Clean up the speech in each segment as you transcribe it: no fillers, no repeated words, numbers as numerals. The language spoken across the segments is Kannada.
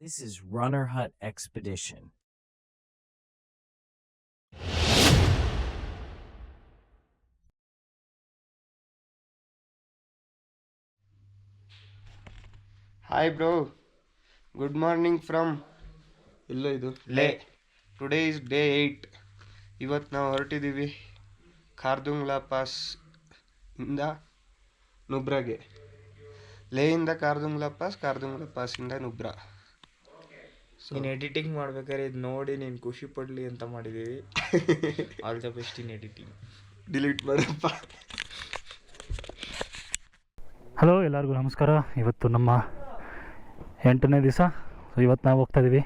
This is Runner Hut Expedition. Hi bro, good morning from ಎಲ್ಲೋ ಇದು ಲೇ. Today is day 8. ಇವತ್ತು ನಾವು ಹೊರಟಿದ್ದೀವಿ ಖಾರ್ದುಂಗ್ಲಾ ಪಾಸ್ ಇಂದ ನುಬ್ರಾಗೆ. ಲೇಯಿಂದ ಖಾರ್ದುಂಗ್ಲಾ ಪಾಸಿಂದ ನುಬ್ರಾ. ನೀನು ಎಡಿಟಿಂಗ್ ಮಾಡ್ಬೇಕಾದ್ರೆ ಇದು ನೋಡಿ ನೀನು ಖುಷಿ ಪಡಲಿ ಅಂತ ಮಾಡಿದ್ದೀವಿ. All the best in editing. Delete ಮಾಡಪ್ಪ. ಹಲೋ, ಎಲ್ಲರಿಗೂ ನಮಸ್ಕಾರ. ಇವತ್ತು ನಮ್ಮ 8ನೇ ದಿವಸ. ಇವತ್ತು ನಾವು ಹೋಗ್ತಾಯಿದ್ದೀವಿ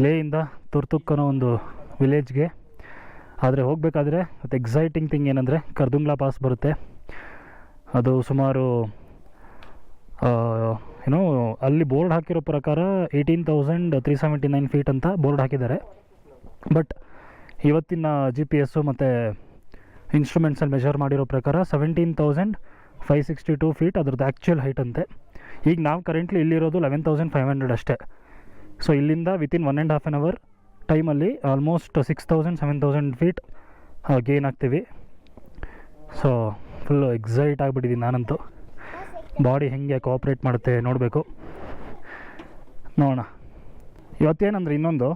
ಲೇಯಿಂದ ತುರ್ತುಕ್ ಅನ್ನೋ ಒಂದು ವಿಲೇಜ್ಗೆ. ಆದರೆ ಹೋಗಬೇಕಾದ್ರೆ ಮತ್ತು ಎಕ್ಸೈಟಿಂಗ್ ಥಿಂಗ್ ಏನಂದರೆ ಖಾರ್ದುಂಗ್ಲಾ ಪಾಸ್ ಬರುತ್ತೆ. ಅದು ಸುಮಾರು ಅಲ್ಲಿ ಬೋರ್ಡ್ ಹಾಕಿರೋ ಪ್ರಕಾರ 18,379 ಫೀಟ್ ಅಂತ ಬೋರ್ಡ್ ಹಾಕಿದ್ದಾರೆ. ಬಟ್ ಇವತ್ತಿನ GPS ಮತ್ತು ಇನ್ಸ್ಟ್ರೂಮೆಂಟ್ಸಲ್ಲಿ ಮೆಷರ್ ಮಾಡಿರೋ ಪ್ರಕಾರ 17,562 ಫೀಟ್ ಅದ್ರದ್ದು ಆ್ಯಕ್ಚುಯಲ್ ಹೈಟ್ ಅಂತೆ. ಈಗ ನಾವು ಕರೆಂಟ್ಲಿ ಇಲ್ಲಿರೋದು 11,500 ಅಷ್ಟೇ. ಸೊ ಇಲ್ಲಿಂದ ವಿತಿನ್ 1.5 hour ಟೈಮಲ್ಲಿ ಆಲ್ಮೋಸ್ಟ್ 6,000-7,000 ಫೀಟ್ ಗೇನ್ ಆಗ್ತೀವಿ. ಸೊ ಫುಲ್ಲು ಎಕ್ಸೈಟ್ ಆಗಿಬಿಟ್ಟಿದ್ದೀನಿ ನಾನಂತೂ. ಬಾಡಿ ಹೇಗೆ ಕೋಆಪ್ರೇಟ್ ಮಾಡುತ್ತೆ ನೋಡಬೇಕು, ನೋಡೋಣ. ಇವತ್ತೇನಂದರೆ ಇನ್ನೊಂದು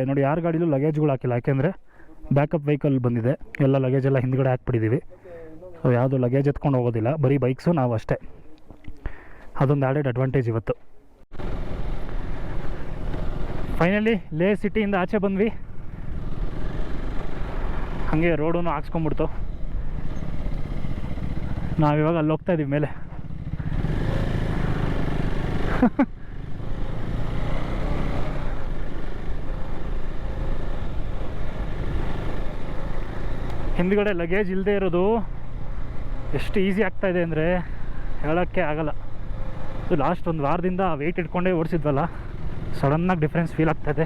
ನೋಡಿ, ಯಾರ ಗಾಡಿಲೂ ಲಗೇಜ್ಗಳು ಹಾಕಿಲ್ಲ. ಯಾಕೆಂದರೆ ಬ್ಯಾಕಪ್ ವೆಹಿಕಲ್ ಬಂದಿದೆ, ಎಲ್ಲ ಲಗೇಜೆಲ್ಲ ಹಿಂದ್ಗಡೆ ಹಾಕ್ಬಿಟ್ಟಿದ್ದೀವಿ. ಸೊ ಯಾವುದು ಲಗೇಜ್ ಎತ್ಕೊಂಡು ಹೋಗೋದಿಲ್ಲ, ಬರೀ ಬೈಕ್ಸು ನಾವು ಅಷ್ಟೇ. ಅದೊಂದು ಆ್ಯಡೆಡ್ ಅಡ್ವಾಂಟೇಜ್ ಇವತ್ತು. ಫೈನಲಿ ಲೇ ಸಿಟಿಯಿಂದ ಆಚೆ ಬಂದ್ವಿ. ಹಾಗೆ ರೋಡೂ ಹಾಕ್ಸ್ಕೊಂಬಿಡ್ತು. ನಾವಿವಾಗ ಅಲ್ಲಿ ಹೋಗ್ತಾ ಇದ್ದೀವಿ ಮೇಲೆ. ಹಿಂದ್ಗಡೆ ಲಗೇಜ್ ಇಲ್ಲದೆ ಇರೋದು ಎಷ್ಟು ಈಸಿ ಆಗ್ತಾಯಿದೆ ಅಂದರೆ ಹೇಳೋಕ್ಕೆ ಆಗಲ್ಲ. ಇದು ಲಾಸ್ಟ್ ಒಂದು ವಾರದಿಂದ ವೆಯ್ಟ್ ಇಟ್ಕೊಂಡೇ ಓಡಿಸಿದ್ವಲ್ಲ, ಸಡನ್ನಾಗಿ ಡಿಫ್ರೆನ್ಸ್ ಫೀಲ್ ಆಗ್ತಾಯಿದೆ.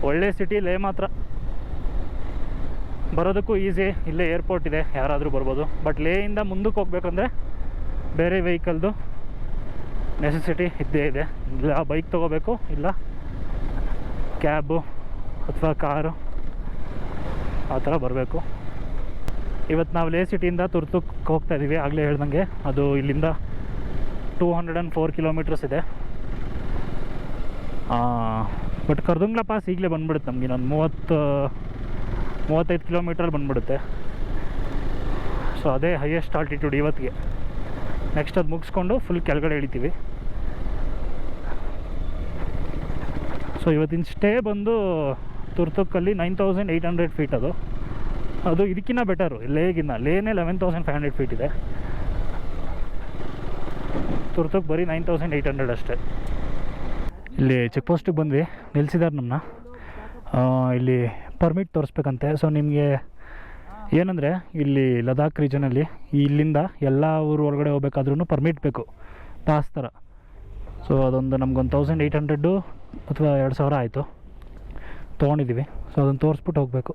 ಒಳ್ಳೆ ಸಿಟಿ ಲೇ ಮಾತ್ರ. ಬರೋದಕ್ಕೂ ಈಸಿ, ಇಲ್ಲೇ ಏರ್ಪೋರ್ಟ್ ಇದೆ, ಯಾರಾದರೂ ಬರ್ಬೋದು. ಬಟ್ ಲೇಯಿಂದ ಮುಂದಕ್ಕೆ ಹೋಗ್ಬೇಕಂದ್ರೆ ಬೇರೆ ವೆಹಿಕಲ್ದು ನೆಸೆಸಿಟಿ ಇದ್ದೇ ಇದೆ. ಇಲ್ಲ ಬೈಕ್ ತೊಗೋಬೇಕು, ಇಲ್ಲ ಕ್ಯಾಬು ಅಥವಾ ಕಾರು, ಆ ಥರ ಬರಬೇಕು. ಇವತ್ತು ನಾವು ಲೇ ಸಿಟಿಯಿಂದ ತುರ್ತುಕ್ ಹೋಗ್ತಾಯಿದ್ದೀವಿ. ಆಗಲೇ ಹೇಳ್ದಂಗೆ ಅದು ಇಲ್ಲಿಂದ 204 ಕಿಲೋಮೀಟರ್ಸ್ ಇದೆ. ಬಟ್ ಖಾರ್ದುಂಗ್ಲಾ ಪಾಸ್ ಈಗಲೇ ಬಂದ್ಬಿಡುತ್ತೆ ನಮಗೆ. ನಾನು 35 ಕಿಲೋಮೀಟ್ರಲ್ಲಿ ಬಂದ್ಬಿಡುತ್ತೆ. ಸೊ ಅದೇ ಹೈಯೆಸ್ಟ್ ಆಲ್ಟಿಟ್ಯೂಡ್ ಇವತ್ತಿಗೆ. ನೆಕ್ಸ್ಟ್ ಅದು ಮುಗಿಸ್ಕೊಂಡು ಫುಲ್ ಕೆಳಗಡೆ ಇಳಿತೀವಿ. ಸೊ ಇವತ್ತಿನ ಸ್ಟೇ ಬಂದು ತುರ್ತುಕ್ಕಲ್ಲಿ 9,800 ಫೀಟ್. ಅದು ಇದಕ್ಕಿಂತ ಬೆಟರು ಲೇಗಿನ್ನ. ಲೇನೇ 11,500 ಫೀಟ್ ಇದೆ, ತುರ್ತುಕ್ ಬರೀ 9,800 ಅಷ್ಟೇ. ಇಲ್ಲಿ ಚೆಕ್ ಪೋಸ್ಟಿಗೆ ಬಂದ್ವಿ, ನಿಲ್ಲಿಸಿದ್ದಾರೆ ನಮ್ಮನ್ನ. ಇಲ್ಲಿ ಪರ್ಮಿಟ್ ತೋರಿಸ್ಬೇಕಂತೆ. ಸೊ ನಿಮಗೆ ಏನಂದರೆ ಇಲ್ಲಿ ಲದಾಖ್ ರೀಜನಲ್ಲಿ ಇಲ್ಲಿಂದ ಎಲ್ಲ ಊರು ಒಳಗಡೆ ಹೋಗ್ಬೇಕಾದ್ರೂ ಪರ್ಮಿಟ್ ಬೇಕು, ಪಾಸ್ ಥರ. ಸೊ ಅದೊಂದು ನಮ್ಗೊಂದು 1,800 ಅಥವಾ 2,000 ಆಯಿತು, ತೊಗೊಂಡಿದ್ದೀವಿ. ಸೊ ಅದನ್ನು ತೋರಿಸ್ಬಿಟ್ಟು ಹೋಗಬೇಕು.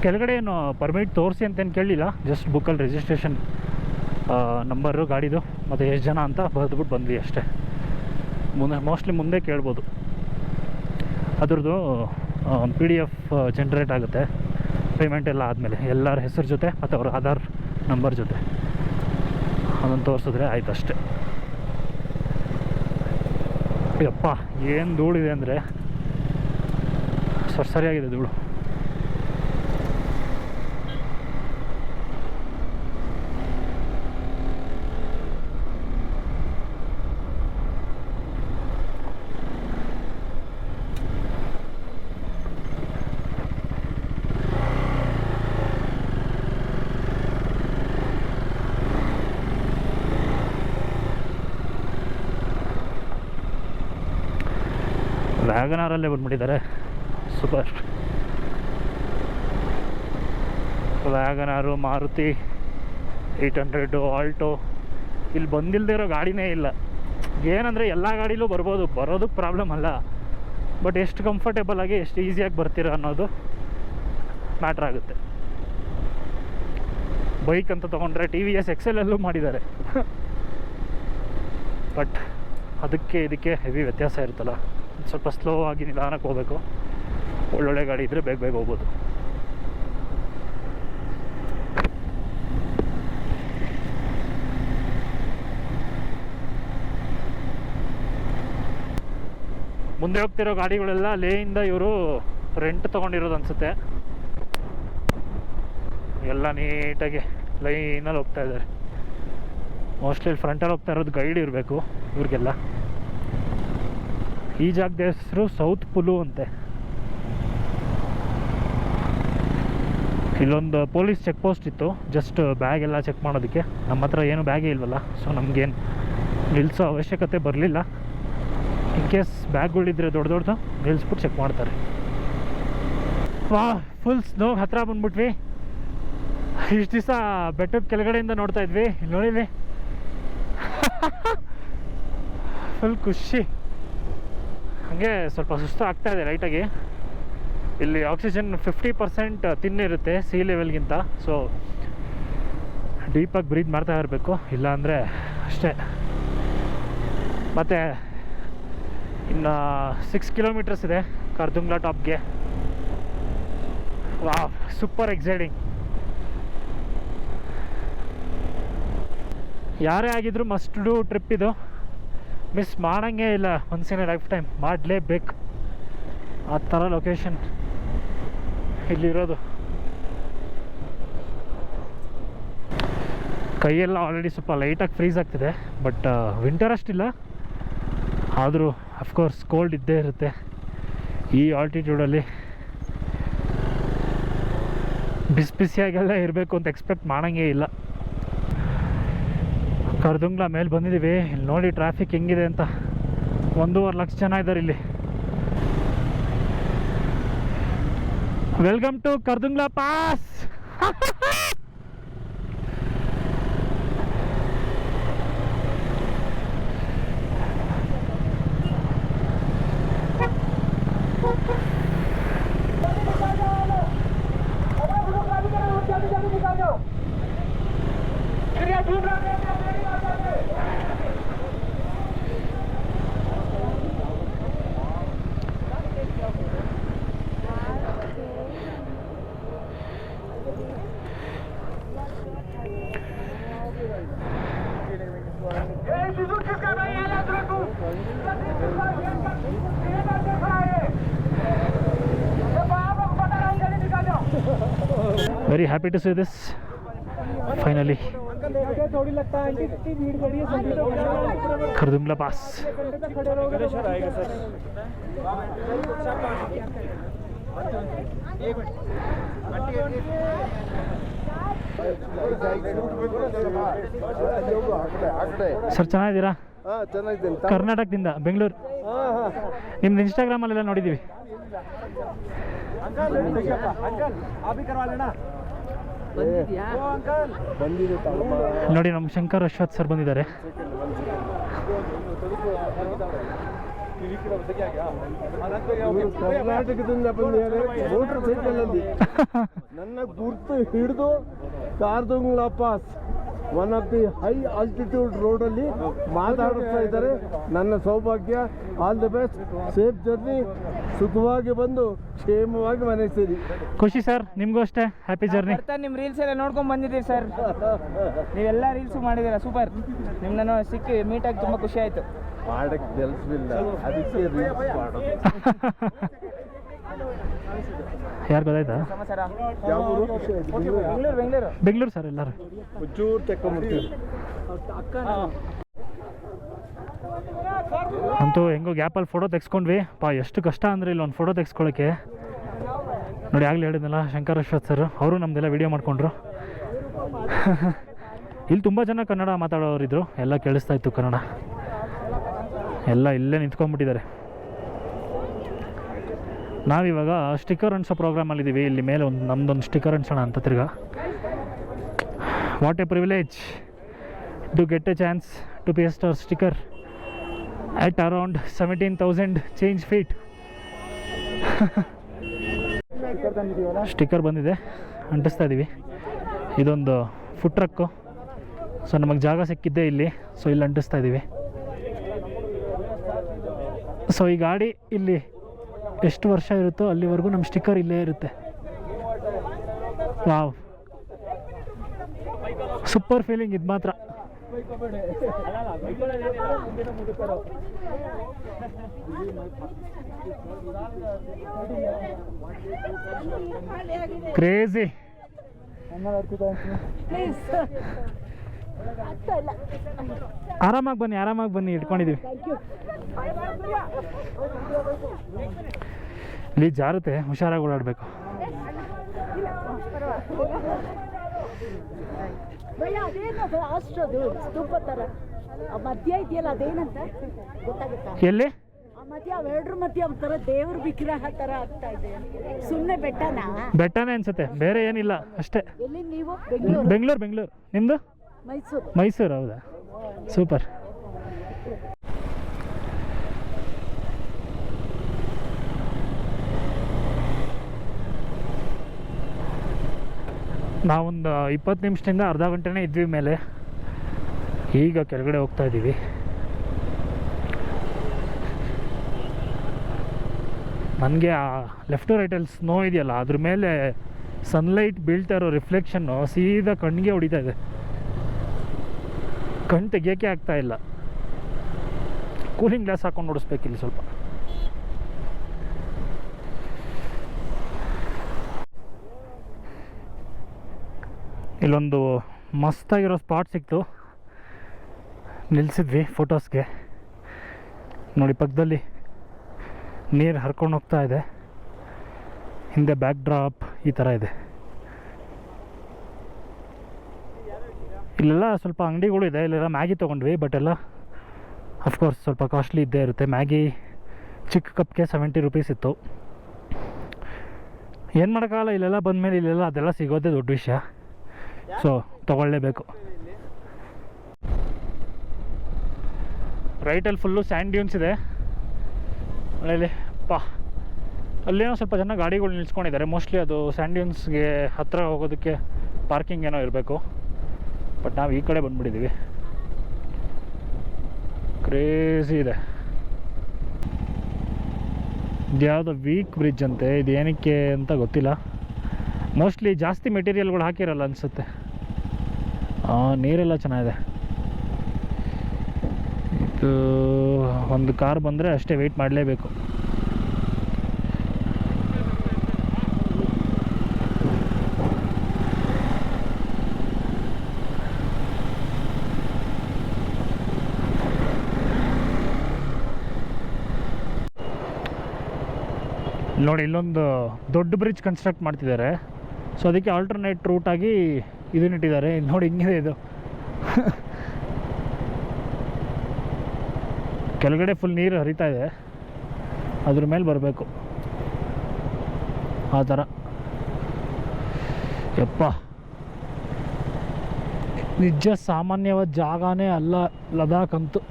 ಕೆಳಗಡೆ ಏನು ಪರ್ಮಿಟ್ ತೋರಿಸಿ ಅಂತೇನು ಕೇಳಲಿಲ್ಲ, ಜಸ್ಟ್ ಬುಕ್ಕಲ್ಲಿ ರಿಜಿಸ್ಟ್ರೇಷನ್ ನಂಬರು ಗಾಡಿದು ಮತ್ತು ಎಷ್ಟು ಜನ ಅಂತ ಬರೆದ್ಬಿಟ್ಟು ಬಂದ್ವಿ ಅಷ್ಟೇ. ಮೋಸ್ಟ್ಲಿ ಮುಂದೆ ಕೇಳ್ಬೋದು. ಅದ್ರದ್ದು PDF ಜನ್ರೇಟ್ ಆಗುತ್ತೆ ಪೇಮೆಂಟ್ ಎಲ್ಲ ಆದಮೇಲೆ, ಎಲ್ಲರ ಹೆಸರು ಜೊತೆ ಮತ್ತು ಅವ್ರ ಆಧಾರ್ ನಂಬರ್ ಜೊತೆ. ಅದನ್ನು ತೋರಿಸಿದ್ರೆ ಆಯ್ತು ಅಷ್ಟೇ. ಯಪ್ಪ ಏನು ಧೂಳಿದೆ ಅಂದರೆ ಸರಿಯಾಗಿದೆ ಧೂಳು. ವ್ಯಾಗನಾರಲ್ಲೇ ಬಂದ್ಬಿಟ್ಟಿದ್ದಾರೆ. ಸೂಪರ್. ವ್ಯಾಗನಾರು, ಮಾರುತಿ 800, ಆಲ್ಟೋ, ಇಲ್ಲಿ ಬಂದಿಲ್ಲದೆ ಇರೋ ಗಾಡಿನೇ ಇಲ್ಲ. ಏನಂದರೆ ಎಲ್ಲ ಗಾಡೀಲೂ ಬರ್ಬೋದು, ಬರೋದಕ್ಕೆ ಪ್ರಾಬ್ಲಮ್ ಅಲ್ಲ. ಬಟ್ ಎಷ್ಟು ಕಂಫರ್ಟೇಬಲ್ ಆಗಿ ಎಷ್ಟು ಈಸಿಯಾಗಿ ಬರ್ತೀರ ಅನ್ನೋದು ಮ್ಯಾಟ್ರ್ ಆಗುತ್ತೆ. ಬೈಕ್ ಅಂತ ತೊಗೊಂಡ್ರೆ TVS XL ಮಾಡಿದ್ದಾರೆ. ಬಟ್ ಅದಕ್ಕೆ ಇದಕ್ಕೆ ಹೆವಿ ವ್ಯತ್ಯಾಸ ಇರುತ್ತಲ್ಲ, ಸ್ವಲ್ಪ ಸ್ಲೋ ಆಗಿ ನಿಧಾನಕ್ಕೆ ಹೋಗಬೇಕು. ಒಳ್ಳೊಳ್ಳೆ ಗಾಡಿ ಇದ್ದರೆ ಬೇಗ ಬೇಗ ಹೋಗ್ಬೋದು. ಮುಂದೆ ಹೋಗ್ತಿರೋ ಗಾಡಿಗಳೆಲ್ಲ ಲೇಯಿಂದ ಇವರು ರೆಂಟ್ ತೊಗೊಂಡಿರೋದು ಅನಿಸುತ್ತೆ. ಎಲ್ಲ ನೀಟಾಗಿ ಲೈನಲ್ಲಿ ಹೋಗ್ತಾ ಇದ್ದಾರೆ. ಮೋಸ್ಟ್ಲಿ ಫ್ರಂಟಲ್ಲಿ ಹೋಗ್ತಾ ಇರೋದು ಗೈಡ್ ಇರಬೇಕು ಇವ್ರಿಗೆಲ್ಲ. ಈ ಜಾಗದ ಹೆಸರು ಸೌತ್ ಪುಲು ಅಂತೆ. ಇಲ್ಲೊಂದು ಪೊಲೀಸ್ ಚೆಕ್ ಪೋಸ್ಟ್ ಇತ್ತು, ಜಸ್ಟ್ ಬ್ಯಾಗ್ ಎಲ್ಲ ಚೆಕ್ ಮಾಡೋದಕ್ಕೆ. ನಮ್ಮ ಹತ್ರ ಏನು ಬ್ಯಾಗೇ ಇಲ್ವಲ್ಲ, ಸೊ ನಮಗೇನು ನಿಲ್ಲಿಸೋ ಅವಶ್ಯಕತೆ ಬರಲಿಲ್ಲ. ಇನ್ ಕೇಸ್ ಬ್ಯಾಗ್ಗಳಿದ್ರೆ ದೊಡ್ಡದು ನಿಲ್ಲಿಸ್ಬಿಟ್ಟು ಚೆಕ್ ಮಾಡ್ತಾರೆ. ವಾ, ಫುಲ್ ಸ್ನೋ ಹತ್ರ ಬಂದ್ಬಿಟ್ವಿ. ಇಷ್ಟು ದಿವಸ ಬೆಟ್ಟದ ಕೆಳಗಡೆಯಿಂದ ನೋಡ್ತಾ ಇದ್ವಿ, ಇಲ್ಲಿ ನೋಡಿದ್ವಿ. ಫುಲ್ ಖುಷಿ. ಹಾಗೆ ಸ್ವಲ್ಪ ಸುಸ್ತು ಆಗ್ತಾ ಇದೆ ಲೈಟಾಗಿ. ಇಲ್ಲಿ ಆಕ್ಸಿಜನ್ 50% ತಿನ್ನಿರುತ್ತೆ ಸಿ ಲೆವೆಲ್ಗಿಂತ. ಸೊ ಡೀಪಾಗಿ ಬ್ರೀತ್ ಮಾಡ್ತಾ ಇರಬೇಕು, ಇಲ್ಲ ಅಂದರೆ ಅಷ್ಟೇ. ಮತ್ತು ಇನ್ನು 6 ಕಿಲೋಮೀಟರ್ಸ್ ಇದೆ ಕರ್ದುಂಗ್ಲಾ ಟಾಪ್ಗೆ. ವಾ, ಸೂಪರ್ ಎಕ್ಸೈಟಿಂಗ್. ಯಾರೇ ಆಗಿದ್ರು ಮಸ್ಟ್ ಡೂ ಟ್ರಿಪ್ ಇದು. ಮಿಸ್ ಮಾಡೋಂಗೇ ಇಲ್ಲ, once in a life time ಮಾಡಲೇಬೇಕು. ಆ ಥರ ಲೊಕೇಶನ್ ಇಲ್ಲಿರೋದು. ಕೈಯೆಲ್ಲ ಆಲ್ರೆಡಿ ಸ್ವಲ್ಪ ಲೈಟಾಗಿ ಫ್ರೀಸ್ ಆಗ್ತಿದೆ. ಬಟ್ ವಿಂಟರ್ ಅಷ್ಟಿಲ್ಲ, ಆದರೂ ಅಫ್ಕೋರ್ಸ್ ಕೋಲ್ಡ್ ಇದ್ದೇ ಇರುತ್ತೆ ಈ ಆಲ್ಟಿಟ್ಯೂಡಲ್ಲಿ. ಬಿಸಿಯಾಗೆಲ್ಲ ಇರಬೇಕು ಅಂತ ಎಕ್ಸ್ಪೆಕ್ಟ್ ಮಾಡೋಂಗೇ ಇಲ್ಲ. ಕರ್ದುಂಗ್ಲಾ ಮೇಲೆ ಬಂದಿದ್ದೀವಿ. ಇಲ್ಲಿ ನೋಡಿ ಟ್ರಾಫಿಕ್ ಹೆಂಗಿದೆ ಅಂತ. 1.5 ಲಕ್ಷ ಜನ ಇದ್ದಾರೆ ಇಲ್ಲಿ. Welcome to Kardungla pass. Very happy to see this finally. Kardungla Pass. Sir ಚೆನ್ನಾಗಿದ್ದೀರಾ? ಕರ್ನಾಟಕದಿಂದ ಬೆಂಗಳೂರು. ನಿಮ್ದು ಇನ್ಸ್ಟಾಗ್ರಾಮಲ್ಲೆಲ್ಲ ನೋಡಿದ್ದೀವಿ. ನೋಡಿ ನಮ್ಮ ಶಂಕರ್ ಅಶ್ವಥ್ ಸರ್ ಬಂದಿದ್ದಾರೆ. ಕರ್ನಾಟಕದಿಂದ ಬಂದಿದ್ದಾರೆ ಮೋಟರ್ ಸೈಕಲ್ ಅಲ್ಲಿ. ನನ್ನ ಗುರ್ತು ಹಿಡಿದು Khardungla pass one of the high altitude ರೋಡಲ್ಲಿ ಮಾತಾಡ್ತಾ ಇದ್ದಾರೆ. ನನ್ನ ಸೌಭಾಗ್ಯ. All the best, safe journey. ಸುಖವಾಗಿ ಬಂದು ಕ್ಷೇಮವಾಗಿ ಮನೆಗೆ ಸೇರಿ. ಖುಷಿ ಸರ್, ನಿಮಗೂ ಅಷ್ಟೇ ಹ್ಯಾಪಿ ಜರ್ನಿ. ನಿಮ್ಮ ರೀಲ್ಸ್ ಎಲ್ಲ ನೋಡ್ಕೊಂಡು ಬಂದಿದ್ದೀವಿ ಸರ್. ನೀವೆಲ್ಲ ರೀಲ್ಸ್ ಮಾಡಿದ್ದೀರಾ, ಸೂಪರ್. ನಿಮ್ಮನ್ನು ಸಿಕ್ಕಿ ಮೀಟಾಗಿ ತುಂಬ ಖುಷಿ ಆಯಿತು. ಮಾಡಕ್ಕೆ ಕೆಲಸವಿಲ್ಲ, ಅದಕ್ಕೆ ರೀಲ್ಸ್ ಮಾಡೋದು. ಯಾರು ಗೊತ್ತಾಯ್ತಾ? ಸಮಾಚಾರ ಯಾವ ಊರು? ಬೆಂಗಳೂರು. ಬೆಂಗಳೂರು ಸರ್ ಎಲ್ಲರೂ. ಒಂಚೂರು ತೆಕ್ಕೊಂಬಿಡ್ತೀವಿ. ಅಂತೂ ಹೆಂಗೋ ಗ್ಯಾಪಲ್ಲಿ ಫೋಟೋ ತೆಗೆಸ್ಕೊಂಡ್ವಿ. ಎಷ್ಟು ಕಷ್ಟ ಅಂದರೆ ಇಲ್ಲಿ ಒಂದು ಫೋಟೋ ತೆಗೆಸ್ಕೊಳ್ಳೋಕ್ಕೆ. ನೋಡಿ ಆಗಲೇ ಹೇಳಿದ್ನಲ್ಲ ಶಂಕರ್ ಅಶ್ವಥ್ ಸರ್, ಅವರು ನಮ್ಮದೆಲ್ಲ ವೀಡಿಯೋ ಮಾಡಿಕೊಂಡ್ರು. ಇಲ್ಲಿ ತುಂಬ ಜನ ಕನ್ನಡ ಮಾತಾಡೋರಿದ್ರು, ಎಲ್ಲ ಕೇಳಿಸ್ತಾ ಇತ್ತು ಕನ್ನಡ. ಎಲ್ಲ ಇಲ್ಲೇ ನಿಂತ್ಕೊಂಡ್ಬಿಟ್ಟಿದ್ದಾರೆ. ನಾವಿವಾಗ ಸ್ಟಿಕ್ಕರ್ ಅಂಟಿಸೋ ಪ್ರೋಗ್ರಾಮಲ್ಲಿದ್ದೀವಿ. ಇಲ್ಲಿ ಮೇಲೆ ನಮ್ಮದೊಂದು ಸ್ಟಿಕ್ಕರ್ ಅಂಟಿಸೋಣ ಅಂತ ತಿರ್ಗಾ. What a privilege to get a chance to paste our sticker at around 17,000 change feet. Sticker ಬಂದಿದೆ, ಅಂಟಿಸ್ತಾ ಇದ್ದೀವಿ. ಇದೊಂದು ಫುಡ್ ಟ್ರಕ್ಕು. ಸೊ ನಮಗೆ ಜಾಗ ಸಿಕ್ಕಿದ್ದೆ ಇಲ್ಲಿ, ಸೊ ಇಲ್ಲಿ ಅಂಟಿಸ್ತಾ ಇದ್ದೀವಿ. ಸೊ ಈ ಗಾಡಿ ಇಲ್ಲಿ ಎಷ್ಟು ವರ್ಷ ಇರುತ್ತೋ ಅಲ್ಲಿವರೆಗೂ ನಮ್ಮ ಸ್ಟಿಕ್ಕರ್ ಇಲ್ಲೇ ಇರುತ್ತೆ. ವಾವ್, ಸೂಪರ್ ಫೀಲಿಂಗ್ ಇದು ಮಾತ್ರ. ಕ್ರೇಜಿ. ಆರಾಮಾಗಿ ಬನ್ನಿ, ಇಟ್ಕೊಂಡಿದ್ದೀವಿ. ಇಲ್ಲಿ ಜಾರುತ್ತೆ, ಹುಷಾರಾಗಿ ಓಡಾಡಬೇಕು. ಮಧ್ಯ ಇದೆಯಲ್ಲ ಅದೇನಂತ ಗೊತ್ತಾಗುತ್ತಾ? ಎಲ್ಲಿ ಮಧ್ಯ ಅವೆರಡ್ರ ಮಧ್ಯ ಒಂಥರ ದೇವ್ರ ವಿಗ್ರಹ ತರ ಆಗ್ತಾ ಇದೆ. ಸುಮ್ಮನೆ ಬೆಟ್ಟನೇ ಅನ್ಸುತ್ತೆ, ಬೇರೆ ಏನಿಲ್ಲ ಅಷ್ಟೇ. ಎಲ್ಲಿ ನೀವು? ಬೆಂಗಳೂರು. ನಿಮ್ದು? ಮೈಸೂರು. ಹೌದಾ, ಸೂಪರ್. ನಾವೊಂದು 20 ನಿಮಿಷದಿಂದ ಅರ್ಧ ಗಂಟೆನೇ ಇದ್ವಿ ಮೇಲೆ. ಈಗ ಕೆಳಗಡೆ ಹೋಗ್ತಾ ಇದ್ದೀವಿ. ನನಗೆ ಆ ಲೆಫ್ಟ್ ರೈಟಲ್ಲಿ ಸ್ನೋ ಇದೆಯಲ್ಲ, ಅದ್ರ ಮೇಲೆ ಸನ್ಲೈಟ್ ಬೀಳ್ತಾ ಇರೋ ರಿಫ್ಲೆಕ್ಷನ್ನು ಸೀದಾ ಕಣ್ಣಿಗೆ ಹೊಡಿತಾ ಇದೆ. ಕಣ್ಣು ತೆಗಿಯೋಕ್ಕೆ ಆಗ್ತಾ ಇಲ್ಲ. ಕೂಲಿಂಗ್ ಗ್ಲಾಸ್ ಹಾಕೊಂಡು ಓಡಿಸ್ಬೇಕಿಲ್ಲ ಸ್ವಲ್ಪ. ಇಲ್ಲೊಂದು ಮಸ್ತಾಗಿರೋ ಸ್ಪಾಟ್ ಸಿಕ್ತು, ನಿಲ್ಲಿಸಿದ್ವಿ ಫೋಟೋಸ್ಗೆ. ನೋಡಿ, ಪಕ್ಕದಲ್ಲಿ ನೀರು ಹರ್ಕೊಂಡು ಹೋಗ್ತಾ ಇದೆ, ಹಿಂದೆ ಬ್ಯಾಕ್ ಡ್ರಾಪ್ ಈ ಥರ ಇದೆ. ಇಲ್ಲೆಲ್ಲ ಸ್ವಲ್ಪ ಅಂಗಡಿಗಳು ಇದೆ. ಇಲ್ಲೆಲ್ಲ ಮ್ಯಾಗಿ ತೊಗೊಂಡ್ವಿ, ಬಟ್ ಎಲ್ಲ ಅಫ್ಕೋರ್ಸ್ ಸ್ವಲ್ಪ ಕಾಸ್ಟ್ಲಿ ಇದ್ದೇ ಇರುತ್ತೆ. ಮ್ಯಾಗಿ ಚಿಕ್ಕ ಕಪ್ಗೆ 70 ರೂಪೀಸ್ ಇತ್ತು. ಏನು ಮಾಡೋಕ್ಕಾಗಲ್ಲ, ಇಲ್ಲೆಲ್ಲ ಬಂದಮೇಲೆ ಇಲ್ಲೆಲ್ಲ ಅದೆಲ್ಲ ಸಿಗೋದೇ ದೊಡ್ಡ ವಿಷಯ. ಸೊ ತೊಗೊಳ್ಳೇಬೇಕು. ರೈಟಲ್ಲಿ ಫುಲ್ಲು ಸ್ಯಾಂಡ್ ಡ್ಯೂನ್ಸ್ ಇದೆ. ಅಲ್ಲಿ ಅಲ್ಲೇನೋ ಸ್ವಲ್ಪ ಜನ ಗಾಡಿಗಳು ನಿಲ್ಸ್ಕೊಂಡಿದ್ದಾರೆ. ಮೋಸ್ಟ್ಲಿ ಅದು ಸ್ಯಾಂಡ್ ಡ್ಯೂನ್ಸ್ಗೆ ಹತ್ತಿರ ಹೋಗೋದಕ್ಕೆ ಪಾರ್ಕಿಂಗ್ ಏನೋ ಇರಬೇಕು. ಬಟ್ ನಾವು ಈ ಕಡೆ ಬಂದುಬಿಟ್ಟಿದ್ದೀವಿ. ಕ್ರೇಜಿ ಇದೆ. ಇದ್ಯಾವುದೋ ವೀಕ್ ಬ್ರಿಡ್ಜ್ ಅಂತೆ. ಇದು ಏನಕ್ಕೆ ಅಂತ ಗೊತ್ತಿಲ್ಲ. ಮೋಸ್ಟ್ಲಿ ಜಾಸ್ತಿ ಮೆಟೀರಿಯಲ್ಗಳು ಹಾಕಿರಲ್ಲ ಅನಿಸುತ್ತೆ. ನೀರೆಲ್ಲ ಚೆನ್ನಾಗಿದೆ. ಇದು ಒಂದು ಕಾರ್ ಬಂದರೆ ಅಷ್ಟೇ, ವೆಯ್ಟ್ ಮಾಡಲೇಬೇಕು. ನೋಡಿ, ಇಲ್ಲೊಂದು ದೊಡ್ಡ ಬ್ರಿಡ್ಜ್ ಕನ್ಸ್ಟ್ರಕ್ಟ್ ಮಾಡ್ತಿದ್ದಾರೆ. ಸೊ ಅದಕ್ಕೆ ಆಲ್ಟರ್ನೇಟ್ ರೂಟಾಗಿ ಇದನ್ನಿಟ್ಟಿದ್ದಾರೆ. ನೋಡಿ, ಹಿಂಗಿದೆ ಇದು. ಕೆಳಗಡೆ ಫುಲ್ ನೀರು ಹರಿತಾ ಇದೆ, ಅದ್ರ ಮೇಲೆ ಬರಬೇಕು ಆ ಥರ. ಯಪ್ಪ, ನಿಜ ಸಾಮಾನ್ಯವಾದ ಜಾಗನೇ ಅಲ್ಲ ಲದಾಖ್ ಅಂತೂ.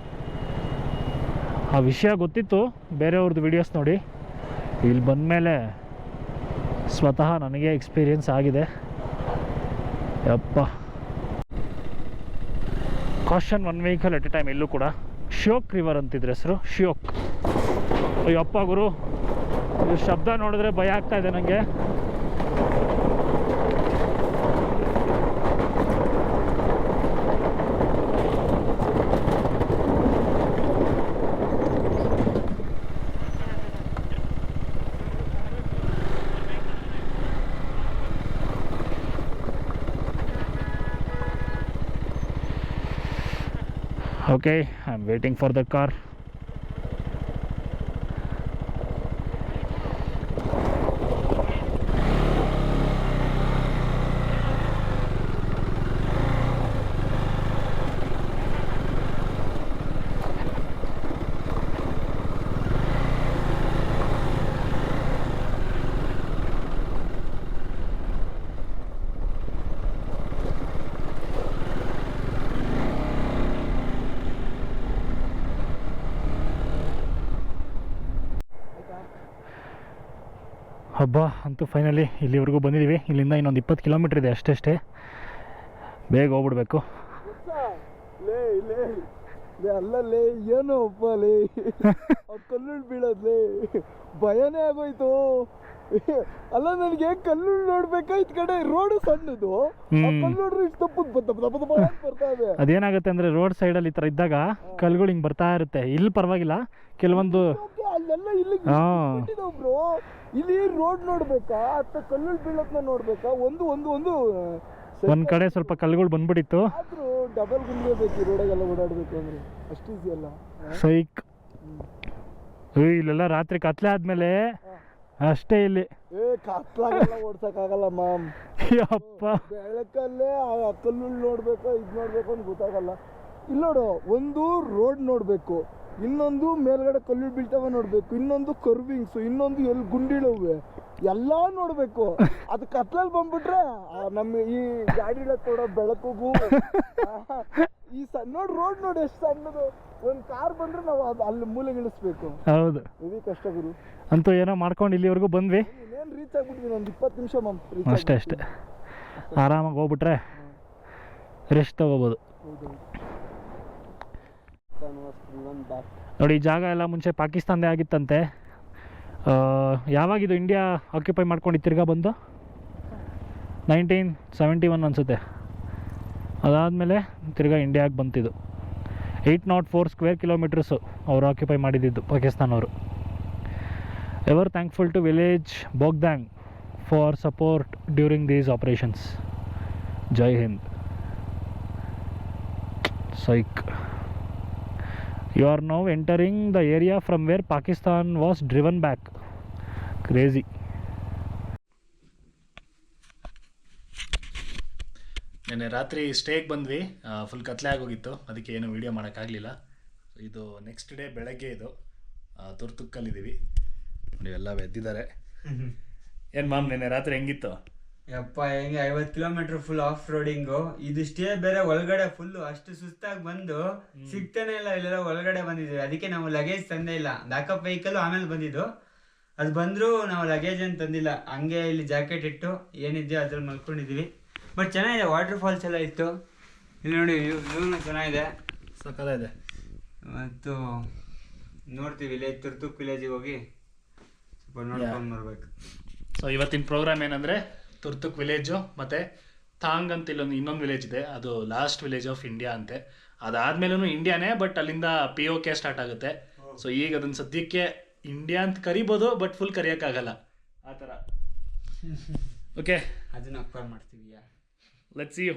ಆ ವಿಷಯ ಗೊತ್ತಿತ್ತು ಬೇರೆಯವ್ರದ್ದು ವಿಡಿಯೋಸ್ ನೋಡಿ. ಇಲ್ಲಿ ಬಂದಮೇಲೆ ಸ್ವತಃ ನನಗೆ ಎಕ್ಸ್ಪೀರಿಯನ್ಸ್ ಆಗಿದೆ. ಯಪ್ಪ, caution 1 vehicle at a time. ಇಲ್ಲೂ ಕೂಡ ಶ್ಯೋಕ್ ರಿವರ್ ಅಂತಿದ್ರೆ ಹೆಸರು, ಶ್ಯೋಕ್. ಅಯ್ಯಪ್ಪ ಗುರು, ಇದು ಶಬ್ದ ನೋಡಿದ್ರೆ ಭಯ ಆಗ್ತಾ ಇದೆ ನನಗೆ. Okay, I'm waiting for the car. ಹಬ್ಬ ಅಂತೂ ಫೈನಲಿ ಇಲ್ಲಿವರೆಗೂ ಬಂದಿದ್ದೀವಿ. ಇಲ್ಲಿಂದ ಇನ್ನೊಂದು 20 ಕಿಲೋಮೀಟ್ರ್ ಇದೆ ಅಷ್ಟೇ. ಬೇಗ ಹೋಗ್ಬಿಡ್ಬೇಕು. ಲೇ ಲೇ ಲೇ ಅಲ್ಲಲ್ಲೇ ಏನು ಒಬ್ಬ ಲೇ ಕಲ್ಲುಳ್ ಬೀಳೋದ್ಲೇ ಭಯನೇ ಆಗೋಯ್ತು. ಅಲ್ಲ ನನಗೆ ಕಲ್ಲುಳ್ ನೋಡ್ಬೇಕಾ, ಇದ್ ಕಡೆ ರೋಡು ಸಣ್ಣದು, ಕಲ್ಲುಡ್ರು ಇಷ್ಟು ತಪ್ಪು ಬರ್ತಾ ಇದೆ. ಅದೇನಾಗುತ್ತೆ ಅಂದರೆ ರೋಡ್ ಸೈಡಲ್ಲಿ ಈ ಥರ ಇದ್ದಾಗ ಕಲ್ಗಳು ಹಿಂಗೆ ಬರ್ತಾ ಇರುತ್ತೆ. ಇಲ್ಲಿ ಪರವಾಗಿಲ್ಲ, ಕೆಲವೊಂದು ಅಲ್ಲೆಲ್ಲ ಇಲ್ಲಿ ಬ್ರೋ, ಇಲ್ಲಿ ರೋಡ್ ನೋಡ್ಬೇಕಾ ಅಥವಾ ಕಲ್ಲುಳ್ ಬೀಳೋದ್ನ ನೋಡ್ಬೇಕಾ? ಒಂದು ಕಡೆ ಸ್ವಲ್ಪ ಕಲ್ಗಳು ಬಂದ್ಬಿಟ್ಟಿತ್ತು. ಆದ್ರೂ ಡಬಲ್ ಗುಂಡ್ಲೇಬೇಕು ಈ ರೋಡಾಗೆಲ್ಲ ಓಡಾಡ್ಬೇಕು ಅಂದ್ರೆ, ಅಷ್ಟು ಈಸಿ ಅಲ್ಲ. ಸೈಕ್ ಇಲ್ಲೆಲ್ಲ ರಾತ್ರಿ ಕತ್ಲೆ ಆದ್ಮೇಲೆ ಅಷ್ಟೇ. ಇಲ್ಲಿ ಕತ್ಲಾಗೆಲ್ಲ ಓಡ್ಸಕ್ಕಾಗಲ್ಲ ಮಾಮ್. ಯಪ್ಪ, ಬೆಳಕಲ್ಲೇ ಆ ಕಲ್ಲುಳ್ ನೋಡ್ಬೇಕು, ಇದ್ ನೋಡ್ಬೇಕು ಅಂತ ಗೊತ್ತಾಗಲ್ಲ. ಇಲ್ಲಿ ನೋಡು, ಒಂದು ರೋಡ್ ನೋಡ್ಬೇಕು, ಇನ್ನೊಂದು ಮೇಲ್ಗಡೆ ಕಲ್ಲುಳ್ ಬೀಳ್ತಾವ ನೋಡ್ಬೇಕು, ಇನ್ನೊಂದು ಕರ್ವಿಂಗ್ಸ್, ಇನ್ನೊಂದು ಎಲ್ಲಿ ಗುಂಡಿಳವೆ ಎಲ್ಲ ನೋಡ್ಬೇಕು. ಅದು ಕತ್ಲಲ್ಲಿ ಬಂದ್ಬಿಟ್ರೆ ನಮ್ಮ ಈ ಗಾಡಿ ಕೊಡೋ ಬೆಳಕಿಗೂ ಈ ನೋಡಿ ರೋಡ್ ನೋಡಿ ಎಷ್ಟು ಸಣ್ಣದು. ಒಂದು ಕಾರ್ ಬಂದ್ರೆ ನಾವು ಅಲ್ಲಿ ಮೂಲೆಗೆ ಇಳಿಸ್ಬೇಕು. ಹೌದು, ಇದು ಕಷ್ಟ ಗುರು. ಅಂತೂ ಏನೋ ಮಾಡ್ಕೊಂಡು ಇಲ್ಲಿವರೆಗೂ ಬಂದ್ವಿ. ಇನ್ನೇನು ರೀಚ್ ಆಗ್ಬಿಟ್ಟಿದ್ದೀನಿ, ಒಂದು 20 ನಿಮಿಷ ಮಾಮ್. ಅಷ್ಟೇ ಆರಾಮಾಗಿ ಹೋಗ್ಬಿಟ್ರೆ ರೆಸ್ಟ್ ತಗೋಬೋದು. ನೋಡಿ, ಈ ಜಾಗ ಎಲ್ಲ ಮುಂಚೆ ಪಾಕಿಸ್ತಾನದೇ ಆಗಿತ್ತಂತೆ. ಯಾವಾಗಿದು ಇಂಡಿಯಾ ಆಕ್ಯುಪೈ ಮಾಡ್ಕೊಂಡು ತಿರ್ಗಾ ಬಂದು 1971 ಅನಿಸುತ್ತೆ. ಅದಾದಮೇಲೆ ತಿರ್ಗಾ ಇಂಡಿಯಾಗೆ ಬಂತಿದ್ದು. 804 ಸ್ಕ್ವೇರ್ ಕಿಲೋಮೀಟರ್ಸು ಅವರು ಆಕ್ಯುಪೈ ಮಾಡಿದ್ದು ಪಾಕಿಸ್ತಾನವರು. Ever thankful to village Bogdang for support during these operations. Jai Hind. ಸೈಕ್. You are now entering the area from where Pakistan was driven back. Crazy. ನೆನ್ನೆ ರಾತ್ರಿ ಸ್ಟೇಗೆ ಬಂದ್ವಿ. ಫುಲ್ ಕತ್ಲೆ ಆಗೋಗಿತ್ತು, ಅದಕ್ಕೆ ಏನು ವೀಡಿಯೋ ಮಾಡೋಕ್ಕಾಗಲಿಲ್ಲ. ಇದು ನೆಕ್ಸ್ಟ್ ಡೇ ಬೆಳಗ್ಗೆ. ಇದು ತುರ್ತುಕ್ಕಲ್ಲಿದ್ದೀವಿ ನೋಡಿ, ಎಲ್ಲ ಎದ್ದಿದ್ದಾರೆ. ಏನು ಮಾಮ್, ನೆನ್ನೆ ರಾತ್ರಿ ಹೆಂಗಿತ್ತು? ಯಪ್ಪ, ಹೆಂಗೆ 50 ಕಿಲೋಮೀಟರ್ ಫುಲ್ ಆಫ್ ರೋಡಿಂಗು. ಇದು ಸ್ಟೇ ಬೇರೆ ಒಳಗಡೆ ಫುಲ್ಲು ಅಷ್ಟು ಸುಸ್ತಾಗಿ ಬಂದು ಸಿಗ್ತಾನೆ ಇಲ್ಲ. ಇಲ್ಲೆಲ್ಲ ಒಳಗಡೆ ಬಂದಿದ್ವಿ, ಅದಕ್ಕೆ ನಾವು ಲಗೇಜ್ ತಂದೇ ಇಲ್ಲ. ಬ್ಯಾಕಪ್ ವೆಹಿಕಲ್ ಆಮೇಲೆ ಬಂದಿದ್ದು, ಅದು ಬಂದರೂ ನಾವು ಲಗೇಜ್ ಏನು ತಂದಿಲ್ಲ. ಹಂಗೆ ಇಲ್ಲಿ ಜಾಕೆಟ್ ಇಟ್ಟು ಏನಿದೆಯೋ ಅದ್ರಲ್ಲಿ ಮಲ್ಕೊಂಡಿದ್ವಿ. ಬಟ್ ಚೆನ್ನಾಗಿದೆ, ವಾಟರ್ ಫಾಲ್ಸ್ ಎಲ್ಲ ಇತ್ತು. ಇಲ್ಲಿ ನೋಡಿ, ವ್ಯೂನು ಚೆನ್ನಾಗಿದೆ, ಸಕ್ಕತ್ತಾಗಿದೆ. ಮತ್ತು ನೋಡ್ತೀವಿ ವಿಲೇಜ್, ತುರ್ತುಕ್ ವಿಲೇಜಿಗೆ ಹೋಗಿ ಸ್ವಲ್ಪ ನೋಡ್ಕೊಂಡು ಬರ್ಬೇಕು. ಸೊ ಇವತ್ತಿನ ಪ್ರೋಗ್ರಾಮ್ ಏನಂದರೆ ತುರ್ತುಕ್ ವಿಲೇಜು ಮತ್ತು ಥಾಂಗ್ ಅಂತ ಇನ್ನೊಂದು ವಿಲೇಜ್ ಇದೆ. ಅದು ಲಾಸ್ಟ್ ವಿಲೇಜ್ ಆಫ್ ಇಂಡಿಯಾ ಅಂತೆ. ಅದಾದಮೇಲೂ ಇಂಡಿಯಾನೇ, ಬಟ್ ಅಲ್ಲಿಂದ POK ಸ್ಟಾರ್ಟ್ ಆಗುತ್ತೆ. ಸೊ ಈಗ ಅದನ್ನು ಸದ್ಯಕ್ಕೆ ಇಂಡಿಯಾ ಅಂತ ಕರಿಬೋದು, ಬಟ್ ಫುಲ್ ಕರಿಯೋಕ್ಕಾಗಲ್ಲ ಆ ಥರ. ಓಕೆ, ಅದನ್ನ ಅಕ್ವೈರ್ ಮಾಡ್ತೀವಿ. Let's see you.